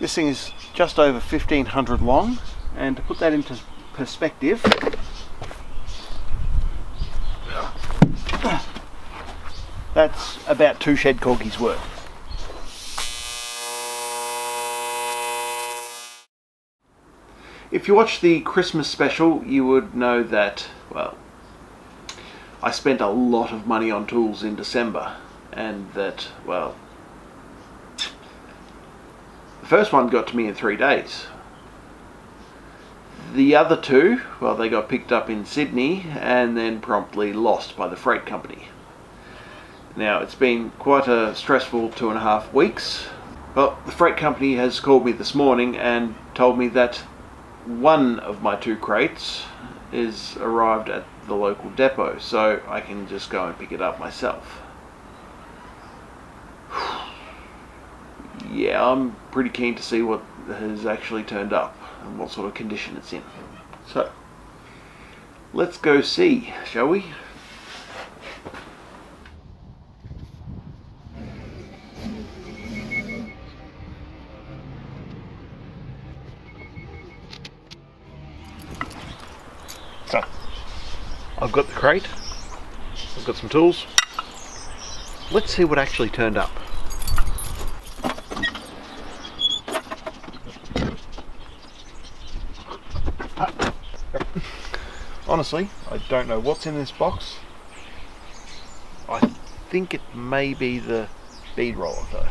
This thing is just over 1500 long, and to put that into perspective, that's about 2 shed corgis worth. If you watch the Christmas special, you would know that, well, I spent a lot of money on tools in December, and that, well, the first one got to me in 3 days. The other 2, well, they got picked up in Sydney and then promptly lost by the freight company. Now, it's been quite a stressful 2.5 weeks. Well, the freight company has called me this morning and told me that one of my 2 crates is arrived at the local depot, so I can just go and pick it up myself. Yeah, I'm pretty keen to see what has actually turned up and what sort of condition it's in. So, let's go see, shall we? So, I've got the crate, I've got some tools. Let's see what actually turned up. Honestly, I don't know what's in this box. I think it may be the bead roller though.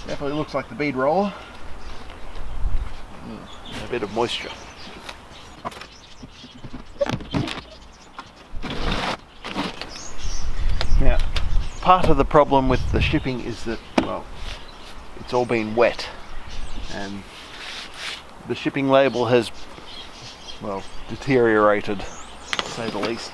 Definitely looks like the bead roller. A bit of moisture. Now, part of the problem with the shipping is that, well, it's all been wet, and the shipping label has, well, deteriorated, to say the least.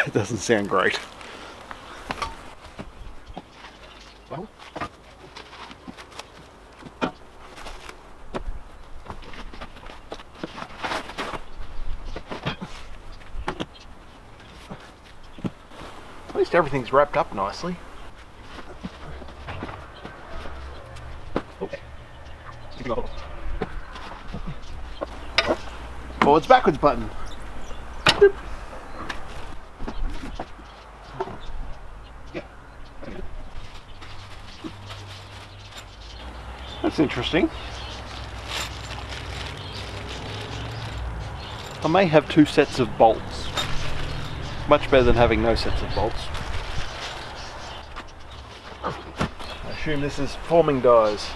It doesn't sound great. Well, at least everything's wrapped up nicely. Forwards backwards button. Boop. That's interesting. I may have 2 sets of bolts. Much better than having no sets of bolts. I assume this is forming dies.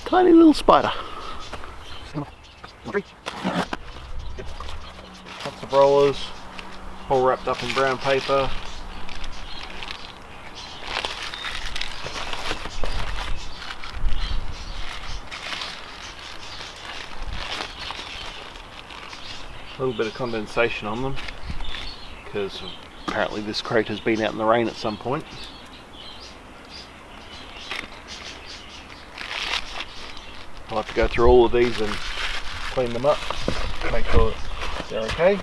Tiny little spider. Lots of rollers, all wrapped up in brown paper. A little bit of condensation on them because apparently this crate has been out in the rain at some point. I'll have to go through all of these and clean them up, make sure they're okay.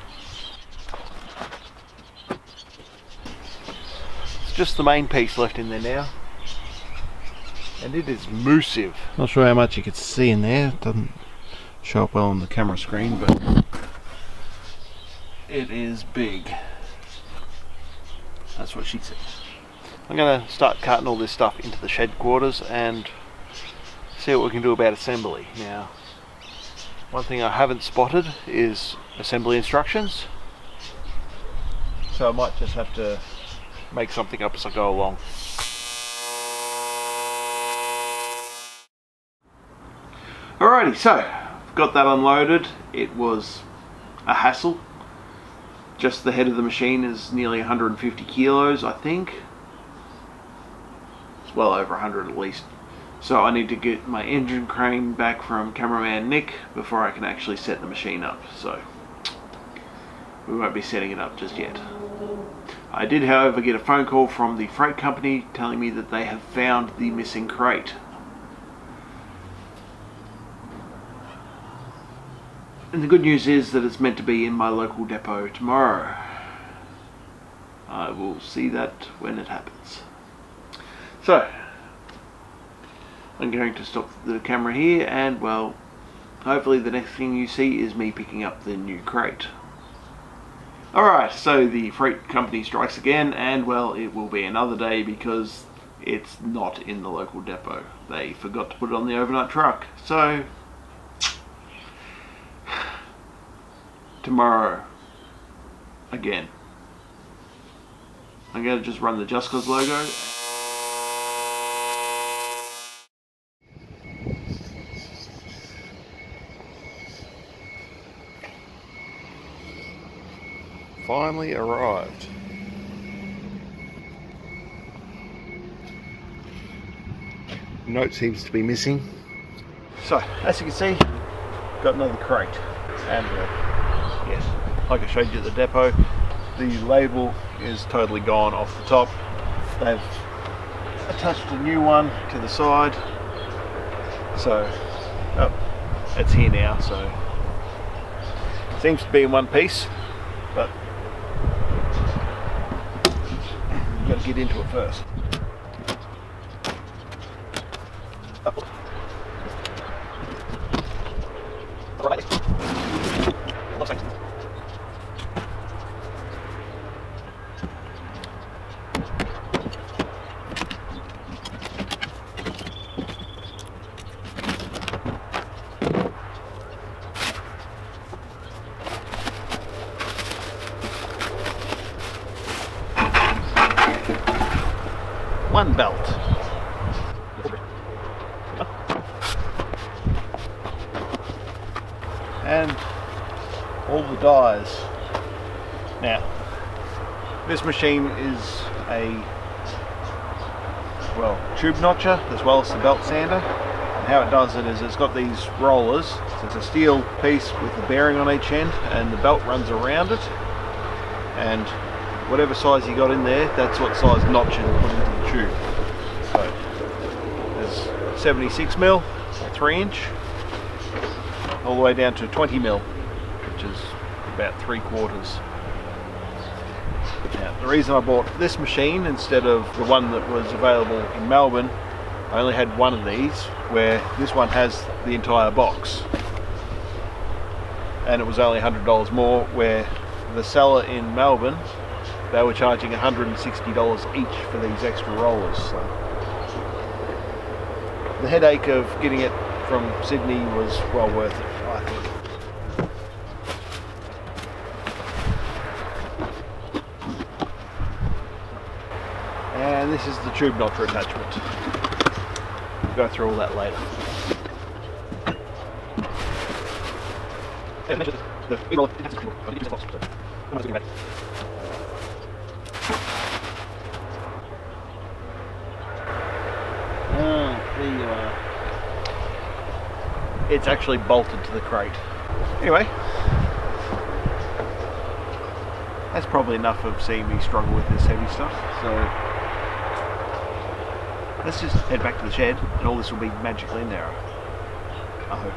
It's just the main piece left in there now, and it is massive. Not sure how much you can see in there, it doesn't show up well on the camera screen, but it is big. That's what she said. I'm going to start cutting all this stuff into the shed quarters and see what we can do about assembly. Now, one thing I haven't spotted is assembly instructions, so I might just have to make something up as I go along. Alrighty, so I've got that unloaded. It was a hassle. Just the head of the machine is nearly 150 kilos, I think. well over 100 at least. So I need to get my engine crane back from cameraman Nick before I can actually set the machine up. So we won't be setting it up just yet. I did, however, get a phone call from the freight company telling me that they have found the missing crate. And the good news is that it's meant to be in my local depot tomorrow. I will see that when it happens. So, I'm going to stop the camera here, and well, hopefully the next thing you see is me picking up the new crate. Alright, so the freight company strikes again, and well, it will be another day because it's not in the local depot. They forgot to put it on the overnight truck. So, tomorrow, again. I'm going to just run the Just Cause logo. Finally arrived. Note seems to be missing. So, as you can see, got another crate. And yes, like I showed you at the depot, the label is totally gone off the top. They've attached a new one to the side. So, oh, it's here now, so it seems to be in one piece, but you've got to get into it first. Oh. Right. Looks like one belt. And all the dies. Now, this machine is a, well, tube notcher as well as the belt sander. And how it does it is it's got these rollers. So it's a steel piece with a bearing on each end, and the belt runs around it. And whatever size you got in there, that's what size notch it'll put into the tube. So there's 76 mil, 3 inch, all the way down to 20 mil, which is about 3/4. Now, the reason I bought this machine instead of the one that was available in Melbourne, I only had one of these, where this one has the entire box, and it was only $100 more, where the seller in Melbourne, they were charging $160 each for these extra rollers. So the headache of getting it from Sydney was well worth it, I think. And this is the tube notcher attachment. We'll go through all that later. There you are. It's actually bolted to the crate. Anyway, that's probably enough of seeing me struggle with this heavy stuff. So let's just head back to the shed, and all this will be magically narrow, I hope.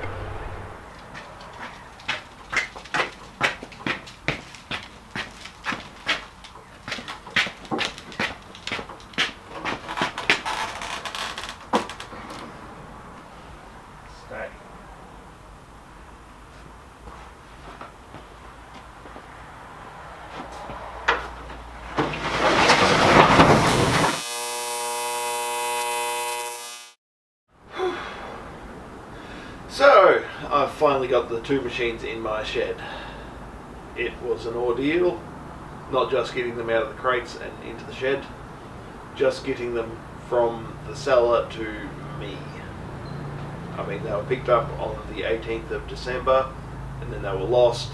So, I've finally got the two machines in my shed. It was an ordeal, not just getting them out of the crates and into the shed, just getting them from the seller to me. I mean, they were picked up on the 18th of December, and then they were lost,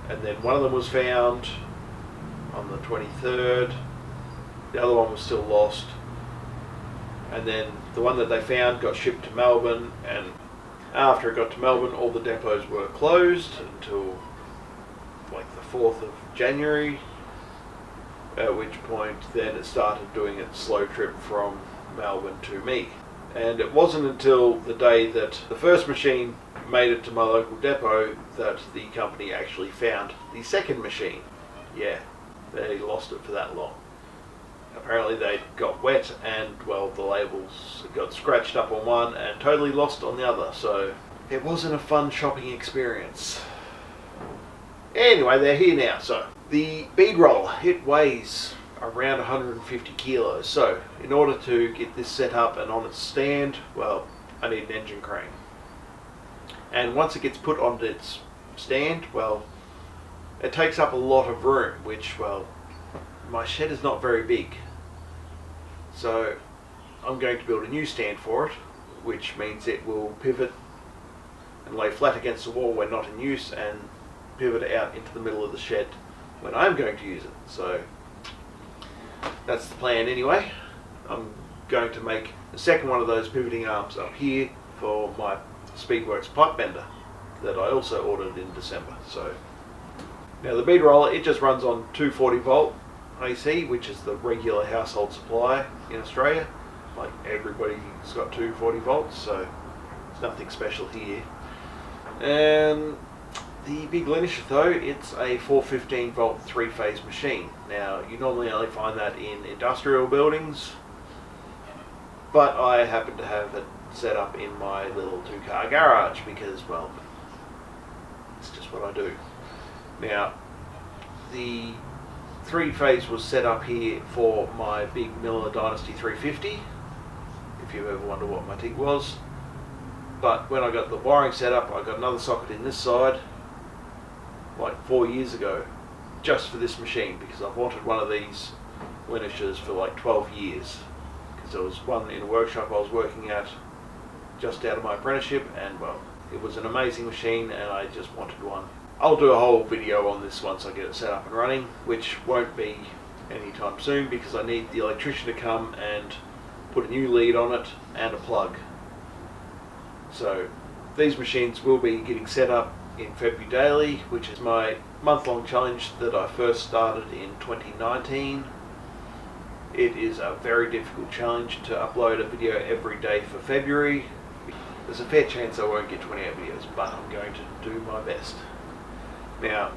and then one of them was found on the 23rd, the other one was still lost, And then the one that they found got shipped to Melbourne, and after it got to Melbourne, all the depots were closed until like the 4th of January, at which point then it started doing its slow trip from Melbourne to me. And it wasn't until the day that the first machine made it to my local depot that the company actually found the second machine. Yeah, they lost it for that long. Apparently they got wet and, well, the labels got scratched up on one and totally lost on the other, so it wasn't a fun shopping experience. Anyway, they're here now. So the bead roller, it weighs around 150 kilos, so in order to get this set up and on its stand, well, I need an engine crane. And once it gets put onto its stand, well, it takes up a lot of room, which, well, my shed is not very big, so I'm going to build a new stand for it, which means it will pivot and lay flat against the wall when not in use, and pivot out into the middle of the shed when I'm going to use it. So that's the plan anyway. I'm going to make the second one of those pivoting arms up here for my Speedworks pipe bender that I also ordered in December. So now the bead roller, it just runs on 240 volt AC, which is the regular household supply in Australia. Like, everybody's got 240 volts, so it's nothing special here. And the big initiative though, it's a 415 volt 3-phase machine. Now, you normally only find that in industrial buildings, but I happen to have it set up in my little 2-car garage because, well, it's just what I do. Now, the 3-phase was set up here for my big Miller Dynasty 350, if you ever wonder what my TIG was. But when I got the wiring set up, I got another socket in this side like 4 years ago, just for this machine, because I've wanted one of these winishers for like 12 years. Because there was one in a workshop I was working at just out of my apprenticeship, and, well, it was an amazing machine and I just wanted one. I'll do a whole video on this once I get it set up and running, which won't be anytime soon because I need the electrician to come and put a new lead on it and a plug. So these machines will be getting set up in February Daily, which is my month-long challenge that I first started in 2019. It is a very difficult challenge to upload a video every day for February. There's a fair chance I won't get 28 videos, but I'm going to do my best. Now,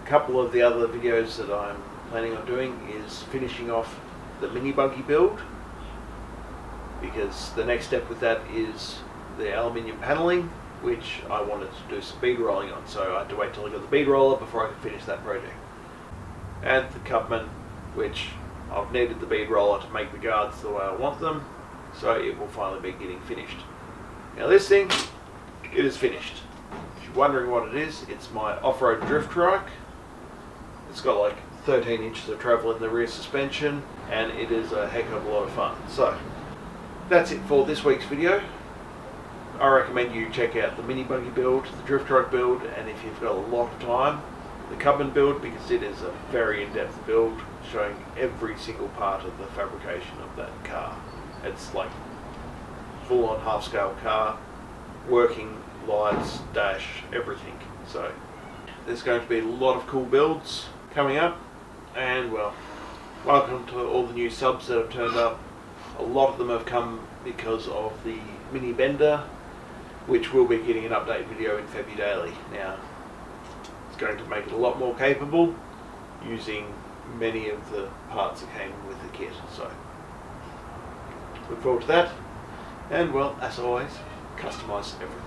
a couple of the other videos that I'm planning on doing is finishing off the mini buggy build, because the next step with that is the aluminium paneling, which I wanted to do some bead rolling on, so I had to wait till I got the bead roller before I could finish that project. And the Cubman, which I've needed the bead roller to make the guards the way I want them, so it will finally be getting finished. Now this thing, it is finished. If you're wondering what it is, it's my off-road drift trike. It's got like 13 inches of travel in the rear suspension, and it is a heck of a lot of fun. So that's it for this week's video. I recommend you check out the mini buggy build, the drift trike build, and if you've got a lot of time, the Cubman build, because it is a very in-depth build showing every single part of the fabrication of that car. It's like full-on half-scale car, working lights, dash, everything. So there's going to be a lot of cool builds coming up, and, well, welcome to all the new subs that have turned up. A lot of them have come because of the mini bender, which will be getting an update video in February Daily. Now, it's going to make it a lot more capable using many of the parts that came with the kit. So, look forward to that. And, well, as always, customise everything.